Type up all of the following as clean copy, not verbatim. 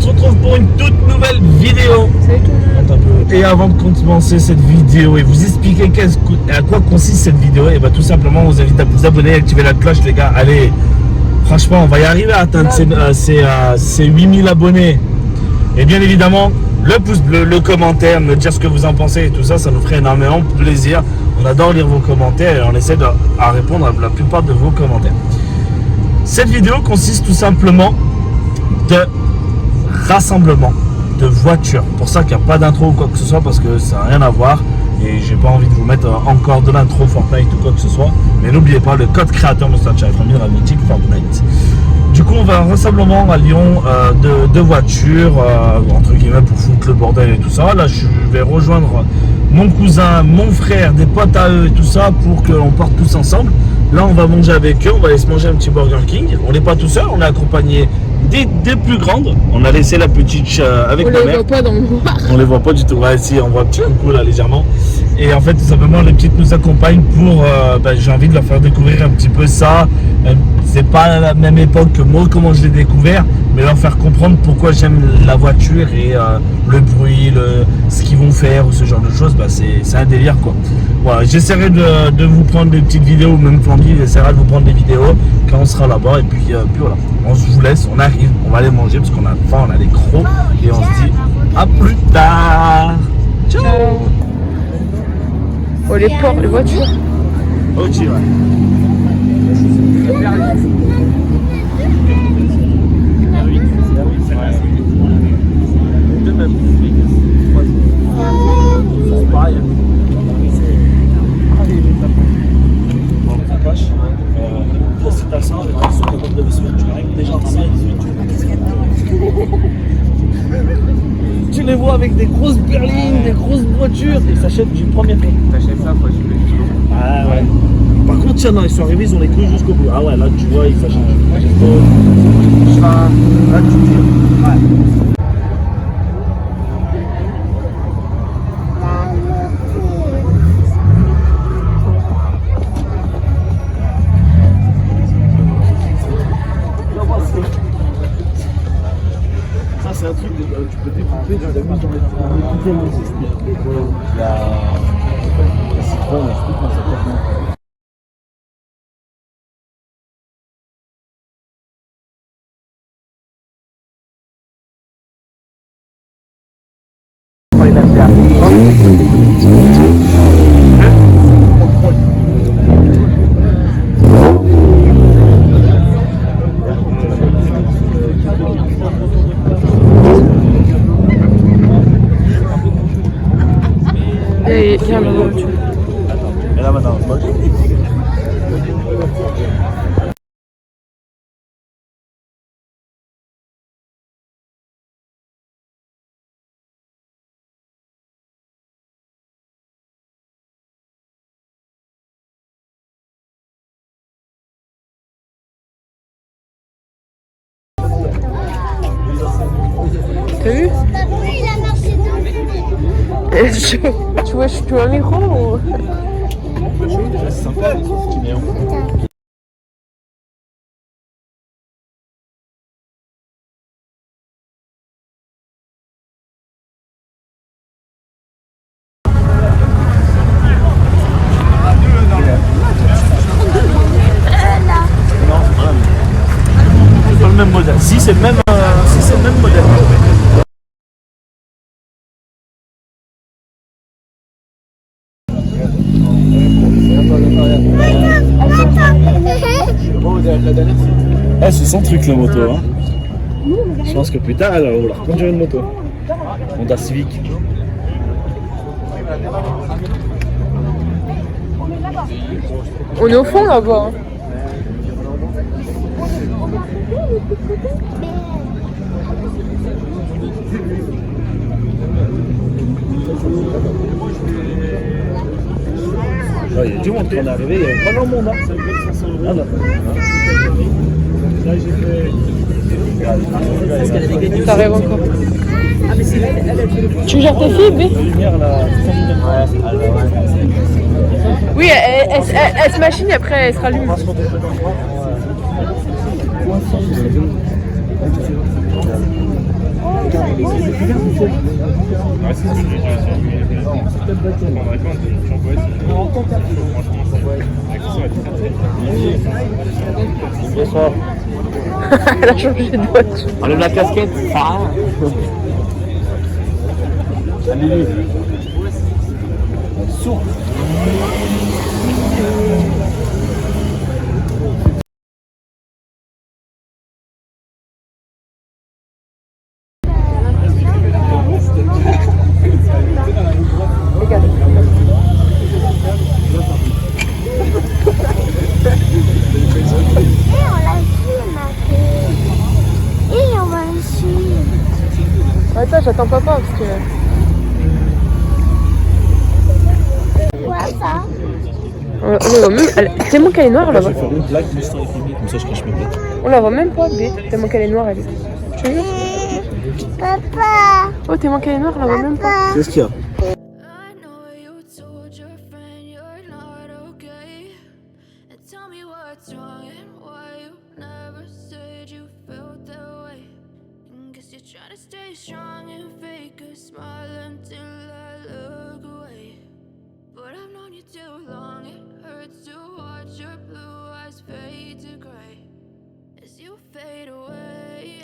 se retrouve pour une toute nouvelle vidéo. Salut tout le monde. Et avant de commencer cette vidéo et vous expliquer à quoi consiste cette vidéo, et bah tout simplement on vous invite à vous abonner, activer la cloche les gars. Allez, franchement on va y arriver à atteindre ces 8000 abonnés. Et bien évidemment le pouce bleu, le commentaire, me dire ce que vous en pensez et tout ça, ça nous ferait énormément plaisir. On adore lire vos commentaires et on essaie de répondre à la plupart de vos commentaires. Cette vidéo consiste tout simplement de rassemblement de voitures. Pour ça qu'il n'y a pas d'intro ou quoi que ce soit, parce que ça n'a rien à voir et j'ai pas envie de vous mettre encore de l'intro Fortnite ou quoi que ce soit. Mais n'oubliez pas le code créateur Moustache avec la mythique Fortnite. Du coup on va un rassemblement à Lyon de voitures entre guillemets pour foutre le bordel et tout ça. Là je vais rejoindre mon cousin, mon frère, des potes à eux et tout ça pour qu'on parte tous ensemble. Là on va manger avec eux, on va aller se manger un petit Burger King. On n'est pas tout seul, on est accompagné des plus grandes. On a laissé la petite avec ma mère. On les voit pas dans le noir. On les voit pas du tout. Ouais, si, on voit un petit coucou là légèrement. Et en fait, tout simplement, les petites nous accompagnent pour. J'ai envie de leur faire découvrir un petit peu ça. C'est pas à la même époque que moi, comment je l'ai découvert, mais leur faire comprendre pourquoi j'aime la voiture et le bruit, ce qu'ils vont faire ou ce genre de choses. C'est un délire quoi. Voilà, j'essaierai de vous prendre des petites vidéos, même Flamby essaiera de vous prendre des vidéos quand on sera là-bas. Et puis voilà, on se vous laisse, on arrive, on va aller manger parce qu'on a faim, on a des crocs et on se dit à plus tard. Ciao. Oh les porcs, les voitures. Ok, ouais. Tu les vois avec des grosses berlines, des grosses voitures, ils s'achètent du premier prix. T'achètes ça, faut acheter le kilo. Ah ouais. Par contre, tiens, non, ils sont arrivés, ils ont les couilles jusqu'au bout. Ah ouais, là tu vois, ils s'achètent du premier prix. Là tu dis. Ouais. C'est un truc que tu peux découper, tu t'amuses dans les la citronne, explique-moi ça tellement. Et viens la voiture. Et là maintenant, T'as vu? Tu vois un micro ou... c'est sympa, c'est mignon. C'est pas le même modèle. Si c'est le même, modèle. C'est son truc la moto. Hein. Je pense que plus tard, elle va vouloir conduire une moto. Honda Civic. On est au fond là-bas. Il y a du monde quand on est arrivé, il n'y avait pas grand monde. Hein. Ah, non. Là, j'ai fait. Ça rêve encore. Tu gères tes filles, B? Oui, elle se machine et après elle se rallume. Elle a changé de voiture. Enlève la casquette. Ah. Allez, souffle. Attends, j'attends papa parce que... Quoi ça? On la voit même... Tellement qu'elle est noire là-bas. Je vais faire une plaque juste avec les comme ça je cache mes plaques. On la voit même pas, B. Tellement qu'elle est noire, elle est. Tu veux? Papa. Oh, tellement qu'elle est noire, on la voit même pas. Qu'est-ce qu'il y a? I know you told your friend you're not okay. And tell me what's wrong and why you never said you felt that way. And guess you're trying to stay strong and fake a smile until I look away. But I've known you too long, it hurts to watch your blue eyes fade to gray as you fade away.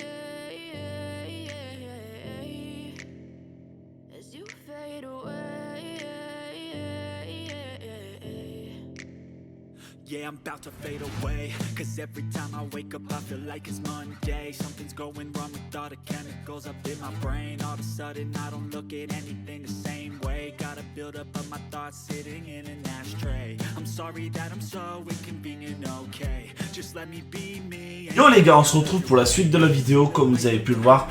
As you fade away. Yeah, I'm about to fade away. Cause every time I wake up I feel like it's Monday. Something's going wrong with all the chemicals up in my brain. All of a sudden I don't look at anything the same way. Gotta build up of my thoughts sitting in an ashtray. I'm sorry that I'm so inconvenient, okay. Just let me be me. Yo les gars, on se retrouve pour la suite de la vidéo. Comme vous avez pu le voir,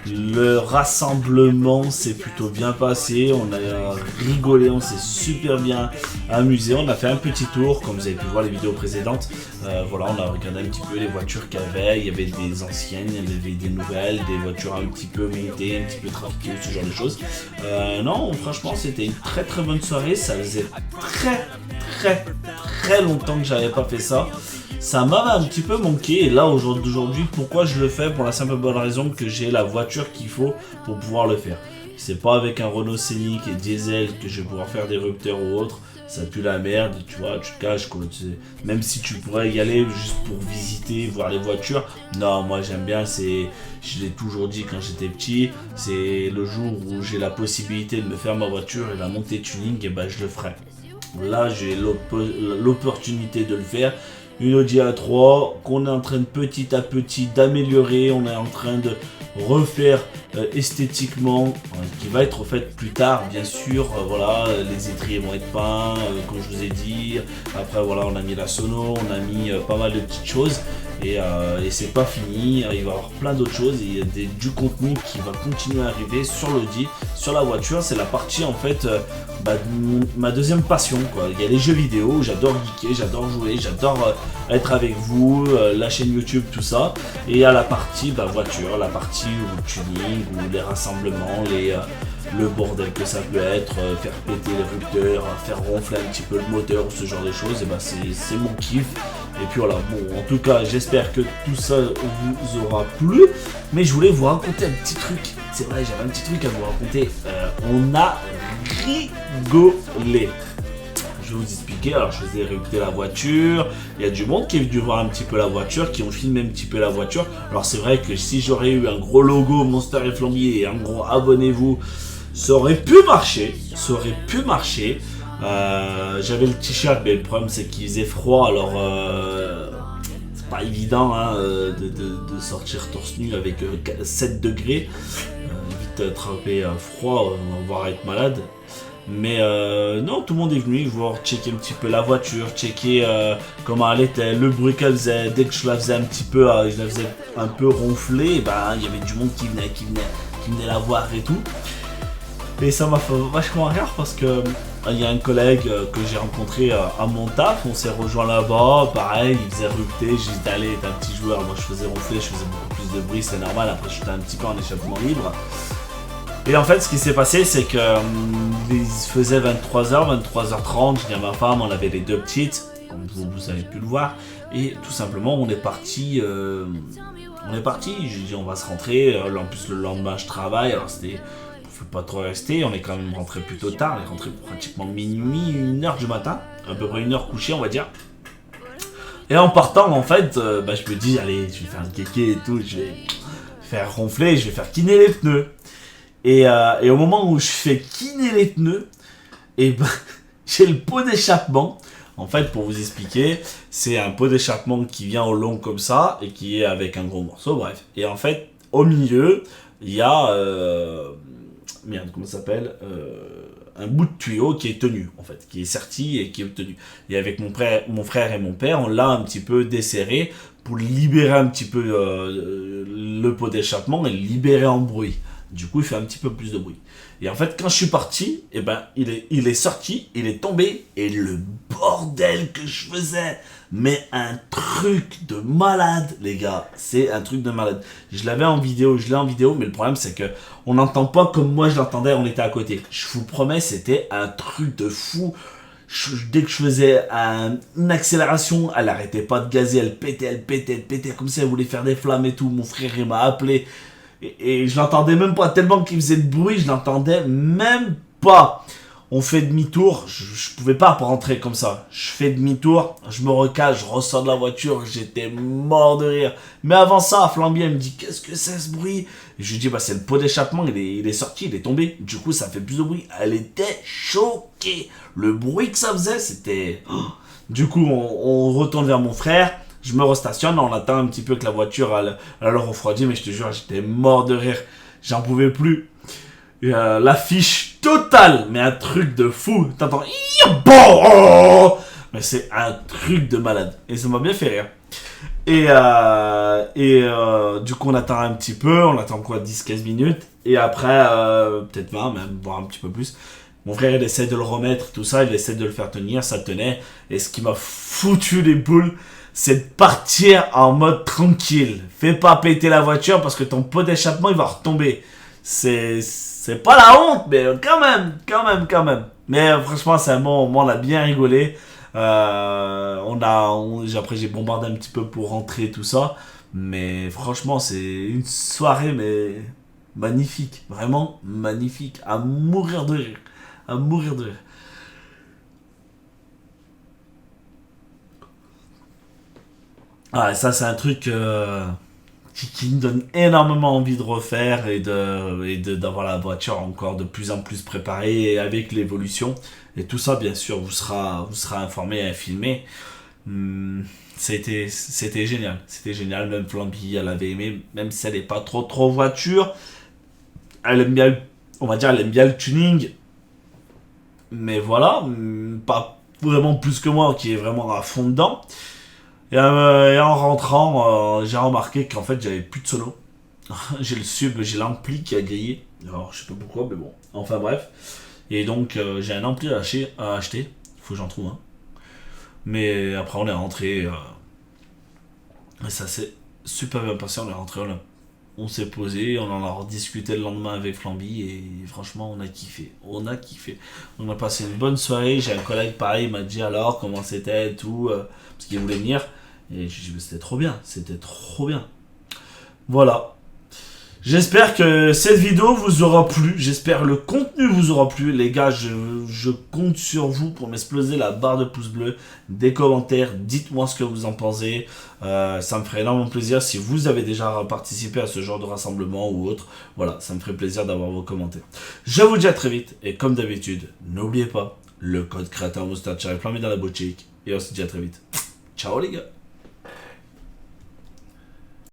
le rassemblement s'est plutôt bien passé. On a rigolé, on s'est super bien amusé. On a fait un petit tour, comme vous avez pu voir les vidéos précédentes. Voilà, on a regardé un petit peu les voitures qu'il y avait. Il y avait des anciennes, il y avait des nouvelles, des voitures un petit peu montées, un petit peu trafiquées, ce genre de choses. Non, franchement, c'était une très très bonne soirée. Ça faisait très longtemps que j'avais pas fait ça. Ça m'avait un petit peu manqué et là aujourd'hui pourquoi je le fais? Pour la simple bonne raison que j'ai la voiture qu'il faut pour pouvoir le faire. C'est pas avec un Renault Scénic et diesel que je vais pouvoir faire des rupteurs ou autre. Ça pue la merde, tu vois, tu te caches quoi. Même si tu pourrais y aller juste pour visiter, voir les voitures. Non, moi j'aime bien, je l'ai toujours dit quand j'étais petit, c'est le jour où j'ai la possibilité de me faire ma voiture et la monter tuning, et ben je le ferai. Là j'ai l'opportunité de le faire. Une Audi A3 qu'on est en train de petit à petit d'améliorer, on est en train de refaire esthétiquement, qui va être faite plus tard bien sûr. Voilà, les étriers vont être peints comme je vous ai dit. Après voilà, on a mis la sono, on a mis pas mal de petites choses et c'est pas fini, il va y avoir plein d'autres choses. Il y a du contenu qui va continuer à arriver sur l'Audi, sur la voiture. C'est la partie en fait de ma deuxième passion quoi. Il y a les jeux vidéo, j'adore geeker, j'adore jouer, j'adore être avec vous, la chaîne YouTube, tout ça. Et il y a la partie voiture, la partie tuning, ou les rassemblements, le bordel que ça peut être, faire péter les rupteurs, faire ronfler un petit peu le moteur, ce genre de choses. Et c'est mon kiff. Et puis voilà, bon, en tout cas, j'espère que tout ça vous aura plu. Mais je voulais vous raconter un petit truc. C'est vrai, j'avais un petit truc à vous raconter. On a rigolé. Je vais vous expliquer. Alors, je faisais réputer la voiture. Il y a du monde qui est venu voir un petit peu la voiture, qui ont filmé un petit peu la voiture. Alors, c'est vrai que si j'aurais eu un gros logo Monster et Flambier et un gros abonnez-vous, ça aurait pu marcher. Ça aurait pu marcher. J'avais le t-shirt, mais le problème c'est qu'il faisait froid. Alors, c'est pas évident hein, de sortir torse nu avec 7 degrés. Vite attraper froid, on va voir être malade. Mais non, tout le monde est venu voir, checker un petit peu la voiture, checker comment elle était, le bruit qu'elle faisait. Dès que je la faisais un petit peu, je la faisais un peu ronfler, il y avait du monde qui venait la voir et tout. Et ça m'a fait vachement rire parce que il y a un collègue que j'ai rencontré à mon taf, on s'est rejoint là-bas, pareil, il faisait rupter, j'étais allé, t'es un petit joueur, moi je faisais ronfler, je faisais beaucoup plus de bruit, c'est normal, après j'étais un petit peu en échappement libre. Et en fait, ce qui s'est passé, c'est que il faisait 23h, 23h30, je dis à ma femme, on avait les deux petites, comme vous avez pu le voir. Et tout simplement, on est parti. J'ai dit, on va se rentrer. En plus, le lendemain, je travaille. Alors, c'était. Il faut pas trop rester. On est quand même rentré plutôt tard. On est rentré pratiquement minuit, 1h du matin. À peu près 1h couchée, on va dire. Et en partant, en fait, je me dis, allez, je vais faire un kéké et tout. Je vais faire ronfler. Je vais faire kiner les pneus. Et au moment où je fais kiner les pneus, et j'ai le pot d'échappement. En fait, pour vous expliquer, c'est un pot d'échappement qui vient au long comme ça et qui est avec un gros morceau, bref. Et en fait, au milieu, il y a comment ça s'appelle, un bout de tuyau qui est tenu, en fait, qui est serti et qui est tenu. Et avec mon frère et mon père, on l'a un petit peu desserré pour libérer un petit peu le pot d'échappement et le libérer en bruit. Du coup, il fait un petit peu plus de bruit. Et en fait, quand je suis parti, il est sorti, il est tombé, et le bordel que je faisais, mais un truc de malade, les gars, c'est un truc de malade. Je l'ai en vidéo, mais le problème, c'est que on n'entend pas comme moi je l'entendais, on était à côté. Je vous promets, c'était un truc de fou. Dès que je faisais une accélération, elle arrêtait pas de gazer, elle pétait, comme si elle voulait faire des flammes et tout. Mon frère, il m'a appelé. Et je l'entendais même pas, tellement qu'il faisait de bruit, je l'entendais même pas. On fait demi-tour, je pouvais pas rentrer comme ça. Je fais demi-tour, je me recale, je ressors de la voiture, j'étais mort de rire. Mais avant ça, Flamby, elle me dit, qu'est-ce que c'est ce bruit? Et je lui dis, c'est le pot d'échappement, il est sorti, il est tombé. Du coup, ça fait plus de bruit. Elle était choquée. Le bruit que ça faisait, c'était... Du coup, on retourne vers mon frère. Je me restationne, on attend un petit peu que la voiture elle refroidit, mais je te jure, j'étais mort de rire. J'en pouvais plus. L'affiche totale, mais un truc de fou. T'entends, mais c'est un truc de malade. Et ça m'a bien fait rire. Et du coup, on attend un petit peu, on attend quoi, 10-15 minutes. Et après, peut-être 20, même, voire un petit peu plus. Mon frère, il essaie de le remettre, tout ça, il essaie de le faire tenir, ça tenait. Et ce qui m'a foutu les boules, c'est de partir en mode tranquille. Fais pas péter la voiture parce que ton pot d'échappement, il va retomber. C'est pas la honte, mais quand même. Mais franchement, c'est un bon moment, on a bien rigolé. Après, j'ai bombardé un petit peu pour rentrer, tout ça. Mais franchement, c'est une soirée, mais magnifique. Vraiment magnifique. À mourir de rire. Ah, ça c'est un truc qui me donne énormément envie de refaire et d'avoir la voiture encore de plus en plus préparée et avec l'évolution. Et tout ça, bien sûr, vous sera informé et filmé. C'était génial. C'était génial. Même Flamby, elle avait aimé, même si elle n'est pas trop voiture. Elle aime bien, on va dire, elle aime bien le tuning. Mais voilà, pas vraiment plus que moi qui est vraiment à fond dedans. Et en rentrant, j'ai remarqué qu'en fait j'avais plus de sono. J'ai le sub, j'ai l'ampli qui a grillé. Alors je sais pas pourquoi, mais bon. Enfin bref. Et donc j'ai un ampli à acheter. Faut que j'en trouve un. Mais après on est rentré. Et ça s'est super bien passé. On est rentré, on s'est posé, on en a rediscuté le lendemain avec Flamby et franchement on a kiffé. On a passé une bonne soirée. J'ai un collègue pareil, il m'a dit alors comment c'était et tout. Parce qu'il voulait venir. Et je lui ai dit c'était trop bien. Voilà. J'espère que cette vidéo vous aura plu. J'espère que le contenu vous aura plu. Les gars, je compte sur vous pour m'exploser la barre de pouces bleus, des commentaires. Dites-moi ce que vous en pensez. Ça me ferait énormément plaisir si vous avez déjà participé à ce genre de rassemblement ou autre. Voilà, ça me ferait plaisir d'avoir vos commentaires. Je vous dis à très vite. Et comme d'habitude, n'oubliez pas, le code créateur moustache avec Flamby dans la boutique. Et on se dit à très vite. Ciao les gars.